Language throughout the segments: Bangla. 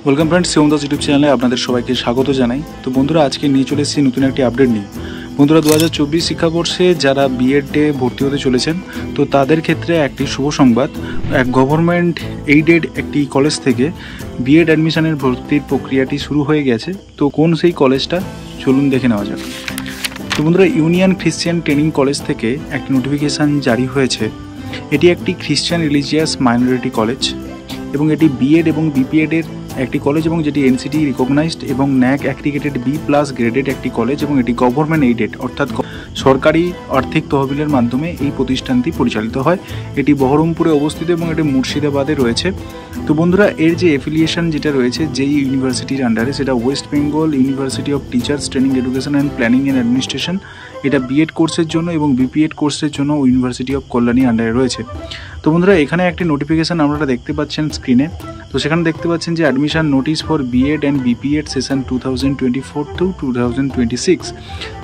ওয়েলকাম ফ্রেন্ডস, শিবমদাস ইউটিউব চ্যানেলে আপনাদের সবাইকে স্বাগত জানাই। তো বন্ধুরা, আজকে নিয়ে চলে এসেছি নতুন একটি আপডেট নিয়ে। বন্ধুরা, 2024 শিক্ষাবর্ষে যারা বিএডে ভর্তি হতে চলেছেন, তো তাদের ক্ষেত্রে একটি শুভ সংবাদ। এক গভর্নমেন্ট এইডেড একটি কলেজ থেকে বিএড অ্যাডমিশনের ভর্তির প্রক্রিয়াটি শুরু হয়ে গেছে। তো কোন সেই কলেজটা, চলুন দেখে নেওয়া যাক। তো বন্ধুরা, ইউনিয়ন খ্রিশ্চান ট্রেনিং কলেজ থেকে একটি নোটিফিকেশান জারি হয়েছে। এটি একটি খ্রিশ্চান রিলিজিয়াস মাইনরিটি কলেজ এবং এটি বিএড এবং বিপিএডের একটি কলেজ এবং যেটি এনসিটি রিকগনাইজড এবং ন্যাক অ্যাক্রিগেটেড বি+ গ্রেডেড একটি কলেজ এবং এটি গভর্নমেন্ট এইডেড অর্থাৎ সরকারি আর্থিক তহবিলের মাধ্যমে এই প্রতিষ্ঠানটি পরিচালিত হয়। এটি বহরমপুরে অবস্থিত এবং এটি মুর্শিদাবাদে রয়েছে। তো বন্ধুরা, এর যে এফিলিয়েশন যেটা রয়েছে যেই ইউনিভার্সিটির আন্ডারে, সেটা West Bengal university of teachers training education and planning and administration. এটা বিএড কোর্সের জন্য এবং বিপিএড কোর্সের জন্য ইউনিভার্সিটি অফ কল্যাণী আন্ডারে রয়েছে। তো বন্ধুরা, এখানে একটি নোটিফিকেশান আপনারা দেখতে পাচ্ছেন স্ক্রিনে। তো সেখানে দেখতে পাচ্ছেন যে admission notice for BEd and BPEd session 2024 to 2026।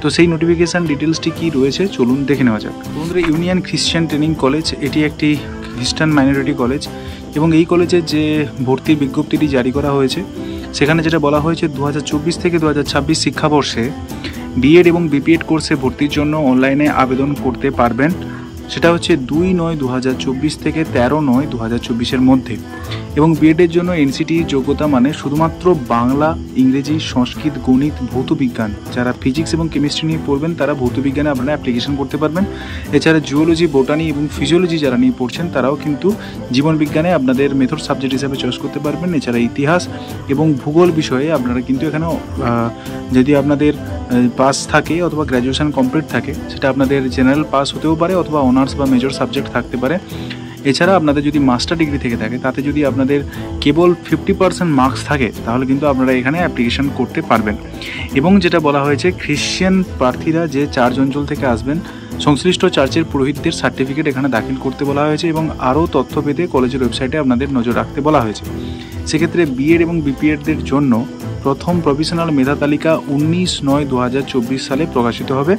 তো সেই নোটিফিকেশান ডিটেলসটি কী রয়েছে চলুন দেখে নেওয়া যাক। বন্ধুরা, ইউনিয়ন খ্রিশ্চান ট্রেনিং কলেজ এটি একটি খ্রিস্টান মাইনরিটি কলেজ এবং এই কলেজের যে ভর্তির বিজ্ঞপ্তিটি জারি করা হয়েছে সেখানে যেটা বলা হয়েছে 2024 থেকে 2026 শিক্ষাবর্ষে বিএড এবং বিপিএড কোর্সে ভর্তির জন্য অনলাইনে আবেদন করতে পারবেন। সেটা হচ্ছে 2/9/2024 থেকে 13/9/2024 মধ্যে। এবং বিএডের জন্য এনসিটি যোগ্যতা মানে শুধুমাত্র বাংলা, ইংরেজি, সংস্কৃত, গণিত, ভৌতবিজ্ঞান। যারা ফিজিক্স এবং কেমিস্ট্রি নিয়ে পড়বেন তারা ভৌতবিজ্ঞানে আপনারা অ্যাপ্লিকেশন করতে পারবেন। এছাড়া জিওলজি, বোটানি এবং ফিজিওলজি যারা নিয়ে পড়ছেন তারাও কিন্তু জীবনবিজ্ঞানে আপনাদের মেথড সাবজেক্ট হিসাবে চয়েস করতে পারবেন। এছাড়া ইতিহাস এবং ভূগোল বিষয়ে আপনারা কিন্তু এখানে যদি আপনাদের পাস থাকে অথবা গ্র্যাজুয়েশন কমপ্লিট থাকে, সেটা আপনাদের জেনারেল পাস হতেও পারে অথবা অনার্স বা মেজর সাবজেক্ট থাকতে পারে। এছাড়া আপনাদের যদি মাস্টার ডিগ্রি থেকে থাকে, তাতে যদি আপনাদের কেবল 50% মার্কস থাকে তাহলে কিন্তু আপনারা এখানে অ্যাপ্লিকেশন করতে পারবেন। এবং যেটা বলা হয়েছে, খ্রিশ্চান প্রার্থীরা যে চার্চ অঞ্চল থেকে আসবেন, সংশ্লিষ্ট চার্চের পুরোহিতদের সার্টিফিকেট এখানে দাখিল করতে বলা হয়েছে এবং আরও তথ্য পেতে কলেজের ওয়েবসাইটে আপনাদের নজর রাখতে বলা হয়েছে। সেক্ষেত্রে বিএড এবং বিপিএডদের জন্য প্রথম প্রভিশনাল মেধা তালিকা 19/9/2024 সালে প্রকাশিত হবে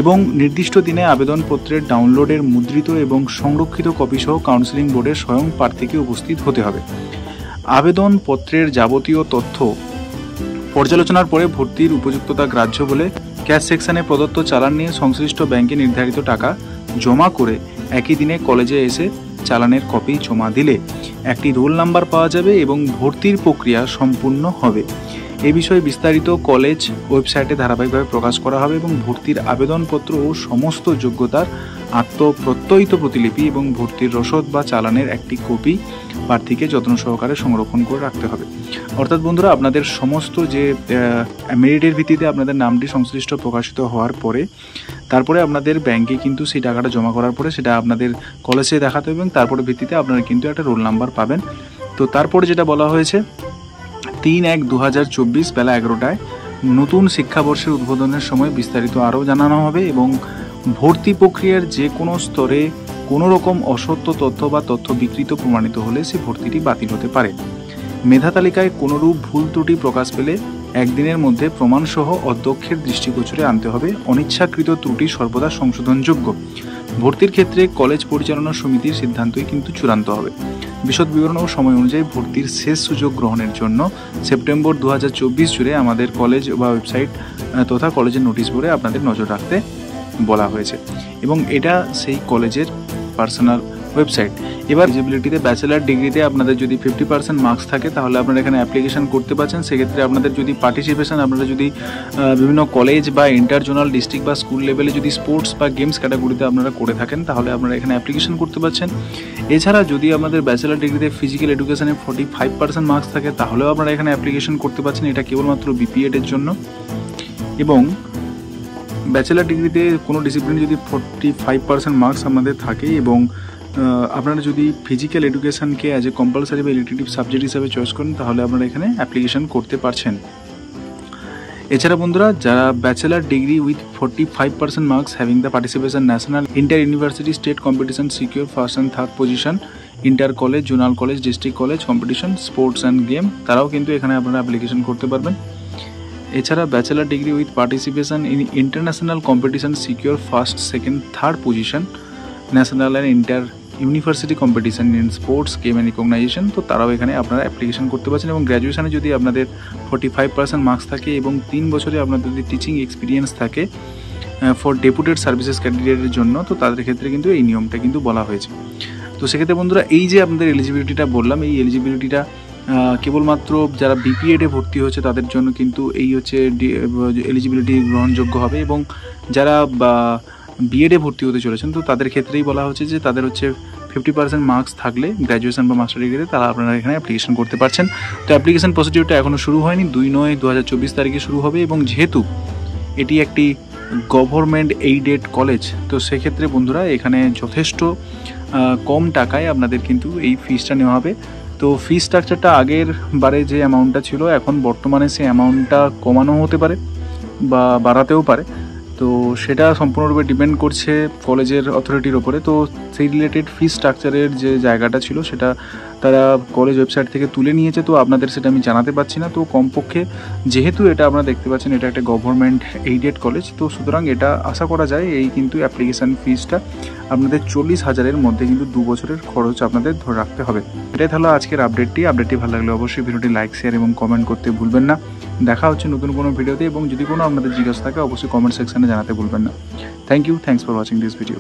এবং নির্দিষ্ট দিনে আবেদনপত্রের ডাউনলোডের মুদ্রিত এবং সংরক্ষিত কপি সহ কাউন্সিলিং বোর্ডের স্বয়ং প্রার্থীকে উপস্থিত হতে হবে। আবেদনপত্রের যাবতীয় তথ্য পর্যালোচনার পরে ভর্তির উপযুক্ততা গ্রাহ্য বলে ক্যাশ সেকশনে প্রদত্ত চালান নিয়ে সংশ্লিষ্ট ব্যাংকে নির্ধারিত টাকা জমা করে একই দিনে কলেজে এসে চালানের কপি জমা দিলে একটি রোল নাম্বার পাওয়া যাবে এবং ভর্তির প্রক্রিয়া সম্পূর্ণ হবে। এ বিষয়ে বিস্তারিত কলেজ ওয়েবসাইটে ধারাবাহিকভাবে প্রকাশ করা হবে এবং ভর্তির আবেদনপত্র ও সমস্ত যোগ্যতার আত্মপ্রত্যয়িত প্রতিলিপি এবং ভর্তির রসদ বা চালানের একটি কপি প্রার্থীকে যত্ন সহকারে সংরক্ষণ করে রাখতে হবে। অর্থাৎ বন্ধুরা, আপনাদের সমস্ত যে মেরিটের ভিত্তিতে আপনাদের নামটি সংশ্লিষ্ট প্রকাশিত হওয়ার পরে তারপরে আপনাদের ব্যাংকে কিন্তু সেই টাকাটা জমা করার পরে সেটা আপনাদের কলেজে দেখাতে হবে এবং তারপরে ভিত্তিতে আপনারা কিন্তু একটা রোল নাম্বার পাবেন। তো তারপরে যেটা বলা হয়েছে, 3/1/2024 বেলা 11টায় নতুন শিক্ষাবর্ষের উদ্বোধনের সময় বিস্তারিত আরও জানানো হবে এবং ভর্তি প্রক্রিয়ার যে কোনো স্তরে কোনো রকম অসত্য তথ্য বা তথ্য বিকৃত প্রমাণিত হলে সে ভর্তিটি বাতিল হতে পারে। মেধা তালিকায় কোনোরূপ ভুল ত্রুটি প্রকাশ পেলে একদিনের মধ্যে প্রমাণসহ অধ্যক্ষের দৃষ্টিগোচরে আনতে হবে। অনিচ্ছাকৃত ত্রুটি সর্বদা সংশোধনযোগ্য। ভর্তির ক্ষেত্রে কলেজ পরিচালনা সমিতির সিদ্ধান্তই কিন্তু চূড়ান্ত হবে। বিশদ বিবরণ ও সময় অনুযায়ী ভর্তির শেষ সুযোগ গ্রহণের জন্য সেপ্টেম্বর 2024 জুড়ে আমাদের কলেজ বা ওয়েবসাইট তথা কলেজের নোটিশ বোর্ডে আপনাদের নজর রাখতে বলা হয়েছে এবং এটা সেই কলেজের পার্সোনাল ওয়েবসাইট। এবার এলিজিবিলিটিতে ব্যাচেলার ডিগ্রিতে আপনাদের যদি 50% মার্কস থাকে তাহলে আপনারা এখানে অ্যাপ্লিকেশন করতে পারছেন। সেক্ষেত্রে আপনাদের যদি পার্টিসিপেশন, আপনারা যদি বিভিন্ন কলেজ বা ইন্টারজোনাল, ডিস্ট্রিক্ট বা স্কুল লেভেলে যদি স্পোর্টস বা গেমস ক্যাটাগরিতে আপনারা করে থাকেন তাহলে আপনারা এখানে অ্যাপ্লিকেশন করতে পারছেন। এছাড়া যদি আপনাদের ব্যাচেলার ডিগ্রিতে ফিজিক্যাল এডুকেশনে 45% মার্কস থাকে তাহলেও আপনারা এখানে অ্যাপ্লিকেশন করতে পারছেন। এটা কেবলমাত্র বিপিএডের জন্য। এবং ব্যাচেলার ডিগ্রিতে কোনো ডিসিপ্লিনে যদি 45% মার্কস আমাদের থাকে এবং আপনারা যদি ফিজিক্যাল এডুকেশনকে অ্যাজ এ কম্পালসারি বা ইলেকটিভ সাবজেক্ট হিসাবে চয়েস করেন তাহলে আপনারা এখানে অ্যাপ্লিকেশন করতে পারছেন। এছাড়া বন্ধুরা, যারা bachelor degree with 45% marks having the participation national inter university state competition secure first and third position, inter college, zonal college, district college competition, sports and game, তারাও কিন্তু এখানে আপনারা অ্যাপ্লিকেশন করতে পারবেন। এছাড়া bachelor degree with participation in international competition secure first, second, third position, national and inter university competition in sports game and recognition, তো তারাও এখানে আপনারা অ্যাপ্লিকেশন করতে পারছেন। এবং গ্র্যাজুয়েশনে যদি আপনাদের 45% মার্কস থাকে এবং 3 বছরে আপনাদের যদি টিচিং এক্সপিরিয়েন্স থাকে ফর ডেপুটেড সার্ভিসেস ক্যান্ডিডেটের জন্য, তো তাদের ক্ষেত্রে কিন্তু এই নিয়মটা কিন্তু বলা হয়েছে। তো সেক্ষেত্রে বন্ধুরা এই যে আপনাদের এলিজিবিলিটিটা বললাম, এই এলিজিবিলিটিটা কেবলমাত্র যারা বিপিএডে ভর্তি হচ্ছে তাদের জন্য কিন্তু এই হচ্ছে এলিজিবিলিটি গ্রহণযোগ্য হবে, এবং যারা বিএডে ভর্তি হতে চলেছেন তো তাদের ক্ষেত্রেই বলা হচ্ছে যে তাদের হচ্ছে 50% মার্কস থাকলে গ্র্যাজুয়েশন বা মাস্টার ডিগ্রিতে তারা আপনারা এখানে অ্যাপ্লিকেশন করতে পারছেন। তো অ্যাপ্লিকেশন প্রসিডিউরটা এখনও শুরু হয়নি, 2/9/2024 তারিখে শুরু হবে, এবং যেহেতু এটি একটি গভর্নমেন্ট এইডেড কলেজ তো সেক্ষেত্রে বন্ধুরা এখানে যথেষ্ট কম টাকায় আপনাদের কিন্তু এই ফিসটা নেওয়া হবে। তো ফি স্ট্রাকচারটা আগের বারে যে অ্যামাউন্টটা ছিল এখন বর্তমানে সেই অ্যামাউন্টটা কমানো হতে পারে বা বাড়াতেও পারে, তো সেটা সম্পূর্ণরূপে ডিপেন্ড করছে কলেজের অথরিটির ওপরে। তো সেই রিলেটেড ফি স্ট্রাকচারের যে জায়গাটা ছিল সেটা তারা কলেজ ওয়েবসাইট থেকে তুলে নিয়েছে, তো আপনাদের সেটা আমি জানাতে পারছি না। তো কমপক্ষে যেহেতু এটা আপনারা দেখতে পাচ্ছেন এটা একটা গভর্নমেন্ট এইডেড কলেজ, তো সুতরাং এটা আশা করা যায় এই কিন্তু অ্যাপ্লিকেশান ফিসটা আপনাদের 40,000-এর মধ্যে কিন্তু 2 বছরের খরচ আপনাদের ধরে রাখতে হবে। এটাই তাহলে আজকের আপডেটটি ভালো লাগলে অবশ্যই ভিডিওটি লাইক, শেয়ার এবং কমেন্ট করতে ভুলবেন না। দেখা হচ্ছে নতুন কোনো ভিডিওতে, এবং যদি কোনো আপনাদের জিজ্ঞাসা থাকে অবশ্যই কমেন্ট সেকশনে জানাতে ভুলবেন না। Thank you, thanks for watching this video.